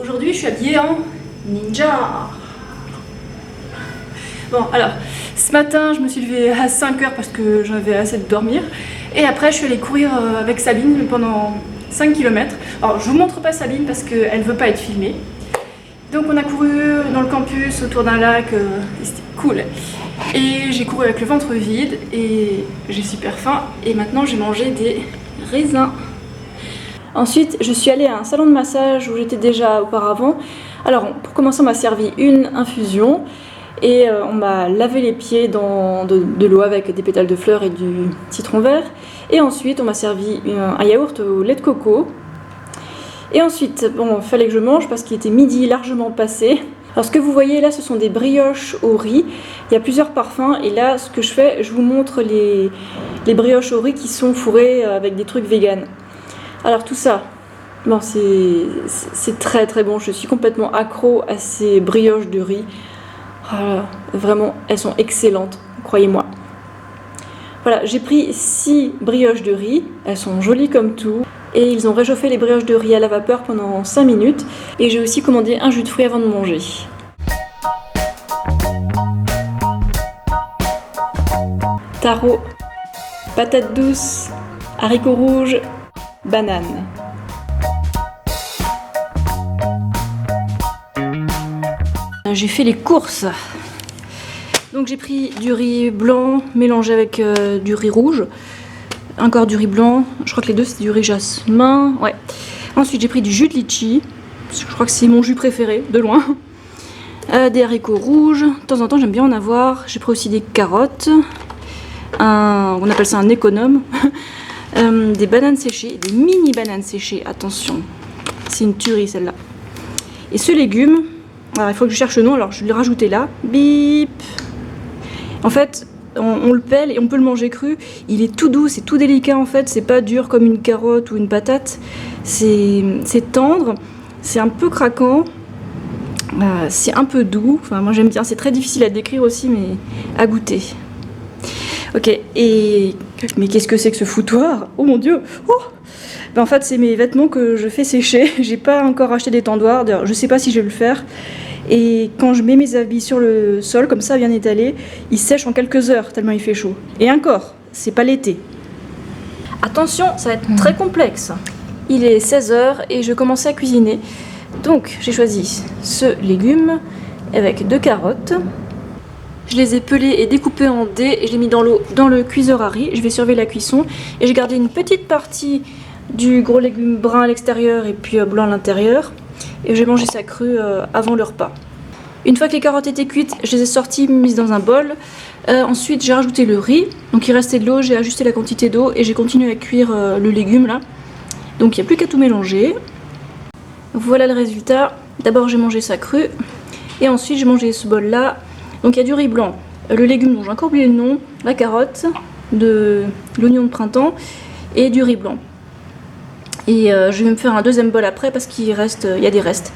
Aujourd'hui, je suis habillée en ninja. Bon, alors, ce matin, je me suis levée à 5 h parce que j'avais assez de dormir. Et après, je suis allée courir avec Sabine pendant 5 km. Alors, je vous montre pas Sabine parce qu'elle veut pas être filmée. Donc, on a couru dans le campus autour d'un lac. C'était cool. Et j'ai couru avec le ventre vide et j'ai super faim. Et maintenant, j'ai mangé des raisins. Ensuite, je suis allée à un salon de massage où j'étais déjà auparavant. Alors, pour commencer, on m'a servi une infusion et on m'a lavé les pieds dans de l'eau avec des pétales de fleurs et du citron vert. Et ensuite, on m'a servi un yaourt au lait de coco. Et ensuite, bon, il fallait que je mange parce qu'il était midi largement passé. Alors, ce que vous voyez là, ce sont des brioches au riz. Il y a plusieurs parfums et là, ce que je fais, je vous montre les brioches au riz qui sont fourrées avec des trucs véganes. Alors tout ça, bon, c'est très très bon, je suis complètement accro à ces brioches de riz. Voilà, vraiment, elles sont excellentes, croyez-moi. Voilà, j'ai pris 6 brioches de riz, elles sont jolies comme tout. Et ils ont réchauffé les brioches de riz à la vapeur pendant 5 minutes. Et j'ai aussi commandé un jus de fruits avant de manger. Taro, patates douces, haricots rouges, banane. J'ai fait les courses. Donc j'ai pris du riz blanc mélangé avec du riz rouge. Encore du riz blanc. Je crois que les deux c'est du riz jasmin. Ouais. Ensuite j'ai pris du jus de litchi. Je crois que c'est mon jus préféré, de loin. Des haricots rouges. De temps en temps j'aime bien en avoir. J'ai pris aussi des carottes. On appelle ça un économe. Des bananes séchées, des mini bananes séchées, attention, c'est une tuerie celle-là. Et ce légume, alors il faut que je cherche le nom, alors je l'ai rajouté là, bip. En fait, on le pèle et on peut le manger cru, il est tout doux, c'est tout délicat en fait, c'est pas dur comme une carotte ou une patate, c'est tendre, c'est un peu craquant, c'est un peu doux, enfin moi j'aime bien, c'est très difficile à décrire aussi, mais à goûter. Ok, mais qu'est-ce que c'est que ce foutoir? Oh mon dieu! Oh, ben en fait, c'est mes vêtements que je fais sécher. J'ai pas encore acheté des tendoirs, d'ailleurs, je sais pas si je vais le faire. Et quand je mets mes habits sur le sol, comme ça, bien étalés, ils sèchent en quelques heures, tellement il fait chaud. Et encore, c'est pas l'été. Attention, ça va être très complexe. Il est 16 h et je commence à cuisiner. Donc, j'ai choisi ce légume avec 2 carottes. Je les ai pelés et découpés en dés et je les ai mis dans l'eau dans le cuiseur à riz. Je vais surveiller la cuisson et j'ai gardé une petite partie du gros légume brun à l'extérieur et puis blanc à l'intérieur. Et j'ai mangé ça cru avant le repas. Une fois que les carottes étaient cuites, je les ai sorties, mises dans un bol. Ensuite, j'ai rajouté le riz. Donc il restait de l'eau, j'ai ajusté la quantité d'eau et j'ai continué à cuire le légume là. Donc il n'y a plus qu'à tout mélanger. Voilà le résultat. D'abord j'ai mangé ça cru et ensuite j'ai mangé ce bol là. Donc il y a du riz blanc, le légume dont j'ai encore oublié le nom, la carotte, de l'oignon de printemps et du riz blanc. Et je vais me faire un deuxième bol après parce qu'il y a des restes.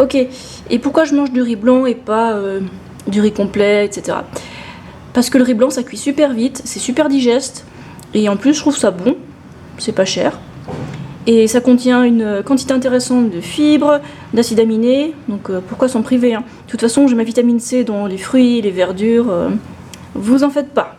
Ok, et pourquoi je mange du riz blanc et pas du riz complet, etc. Parce que le riz blanc ça cuit super vite, c'est super digeste et en plus je trouve ça bon, c'est pas cher. Et ça contient une quantité intéressante de fibres, d'acides aminés, donc pourquoi s'en priver hein. De toute façon, j'ai ma vitamine C dans les fruits, les verdures, vous en faites pas.